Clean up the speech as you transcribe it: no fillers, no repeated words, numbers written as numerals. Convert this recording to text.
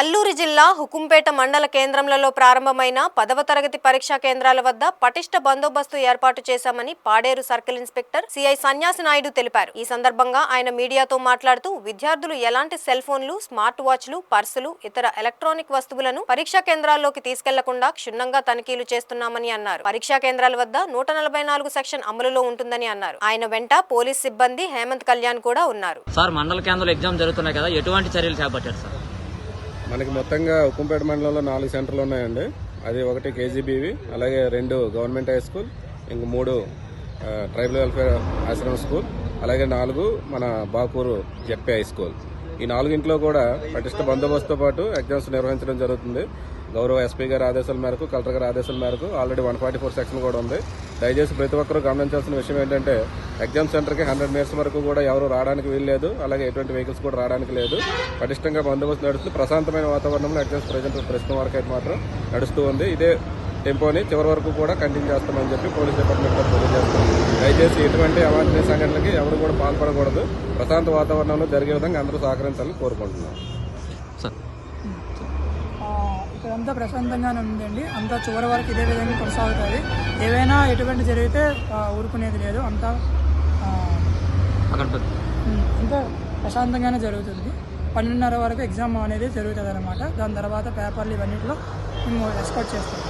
అల్లూరి జిల్లా హుకుంపేట మండల కేంద్రంలో ప్రారంభమైన 10వ తరగతి పరీక్షా కేంద్రాల వద్ద పటిష్ట బందోబస్తు ఏర్పాటు చేశామని పాడేరు సర్కిల్ ఇన్స్పెక్టర్ సిఐ సన్యాసి నాయుడు తెలిపారు. ఈ సందర్భంగా ఆయన మీడియాతో మాట్లాడుతూ విద్యార్థులు ఎలాంటి సెల్ ఫోన్లు, స్మార్ట్ వాచ్లు, పర్సులు, ఇతర ఎలక్ట్రానిక్ వస్తువులను పరీక్షా కేంద్రాల్లోకి తీసుకెళ్లకుండా క్షుణ్ణంగా తనిఖీలు చేస్తున్నామని అన్నారు. పరీక్షా కేంద్రాల వద్ద 144 సెక్షన్ అమలులో ఉంటుందని అన్నారు. ఆయన వెంట పోలీస్ సిబ్బంది హేమంత్ కళ్యాణ్ కూడా ఉన్నారు. సార్, మండల కేంద్రంలో ఎగ్జామ్ జరుగుతున్నాయి కదా, ఎటువంటి చర్యలు చేపట్టారు సార్? మనకి మొత్తంగా హుకుంపేట మండలంలో 4 సెంటర్లు ఉన్నాయండి. అది ఒకటి కేజీబీవి, అలాగే 2 గవర్నమెంట్ హై స్కూల్, ఇంక 3 ట్రైబల్ వెల్ఫేర్ ఆశ్రమ స్కూల్, అలాగే 4 మన బాకూరు జెడ్పీ హై స్కూల్. ఈ 4 కూడా పటిష్ట బందోబస్తుతో పాటు ఎగ్జామ్స్ నిర్వహించడం జరుగుతుంది. గౌరవ ఎస్పీ గారి ఆదేశాల మేరకు, కలెక్టర్ గారి ఆదేశాల మేరకు ఆల్రెడీ 144 సెక్షన్ కూడా ఉంది. దయచేసి ప్రతి ఒక్కరూ గమనించాల్సిన విషయం ఏంటంటే ఎగ్జామ్ సెంటర్కి 100 మీటర్స్ వరకు కూడా ఎవరు రావడానికి వీల్లేదు, అలాగే ఎటువంటి వెహికల్స్ కూడా రావడానికి లేదు. పటిష్టంగా బందోబస్తు నడుస్తుంది. ప్రశాంతమైన వాతావరణంలో ఎగ్జామ్స్ ప్రస్తుతం వరకు అయితే మాత్రం నడుస్తూ ఉంది. ఇదే టెంపోని చివరి వరకు కూడా కంటిన్యూ చేస్తామని చెప్పి పోలీస్ డిపార్ట్మెంట్ తెలియజేస్తాం. దయచేసి ఎటువంటి అవాంఛనీయ సంఘటనలకి ఎవరు కూడా పాల్పడకూడదు. ప్రశాంత వాతావరణంలో జరిగే విధంగా అందరూ సహకరించాలని కోరుకుంటున్నాం. ఇక్కడంతా ప్రశాంతంగానే ఉందండి. అంతా చివరి వరకు ఇదే విధంగా కొనసాగుతుంది. ఏవైనా ఎటువంటి జరిగితే ఊరుకునేది లేదు. అంతా ప్రశాంతంగానే జరుగుతుంది. 12:30 వరకు ఎగ్జామ్ అనేది జరుగుతుంది అనమాట. దాని తర్వాత పేపర్లు ఇవన్నిటిలో మేము ఎస్కార్ట్ చేస్తాం.